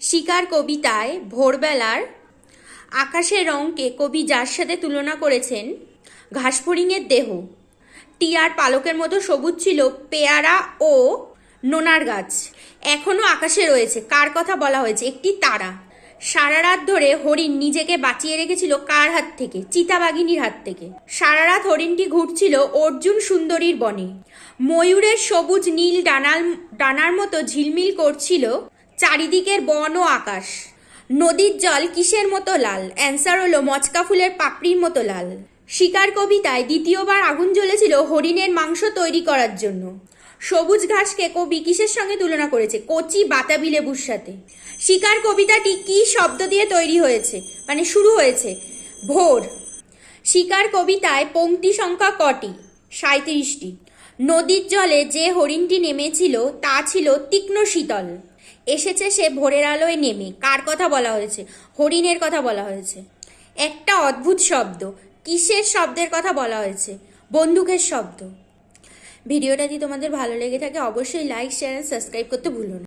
শিকার কবিতায় ভোরবেলার আকাশের রঙকে কবি যার সাথে তুলনা করেছেন ঘাসফড়িংয়ের দেহ। টিয়ার পালকের মতো সবুজ ছিল পেয়ারা ও নোনার গাছ। এখনো আকাশে রয়েছে। কার কথা বলা হয়েছে? একটি তারা। সারা রাত ধরে হরিণ নিজেকে বাঁচিয়ে রেখেছিল কার হাত থেকে? চিতাবাঘিনীর হাত থেকে। সারা রাত হরিণটি ঘুরছিল অর্জুন সুন্দরীর বনে। ময়ূরের সবুজ নীল ডানার মতো ঝিলমিল করছিল চারিদিকের বন ও আকাশ। নদীর জল কিসের মতো লাল? অ্যান্সার হলো মচকা ফুলের পাপড়ির মতো লাল। শিকার কবিতায় দ্বিতীয়বার আগুন জ্বলেছিল হরিণের মাংস তৈরি করার জন্য। সবুজ ঘাসকে কবি কিসের সঙ্গে তুলনা করেছে? কচি বাতাবি লেবুর সাথে। শিকার কবিতাটি কি শব্দ দিয়ে তৈরি হয়েছে, মানে শুরু হয়েছে? ভোর। শিকার কবিতায় পংক্তি সংখ্যা কটি? 37টি। নদীর জলে যে হরিণটি নেমেছিল তা ছিল তীক্ষ্ণ শীতল। এসেছে সে ভোরের আলোয় নেমে। কার কথা বলা হয়েছে? হরিণের কথা বলা হয়েছে। একটা অদ্ভুত শব্দ। কিসের শব্দের কথা বলা হয়েছে? বন্দুকের শব্দ। ভিডিওটা যদি তোমাদের ভালো লেগে থাকে অবশ্যই লাইক, শেয়ার, সাবস্ক্রাইব করতে ভুলো না।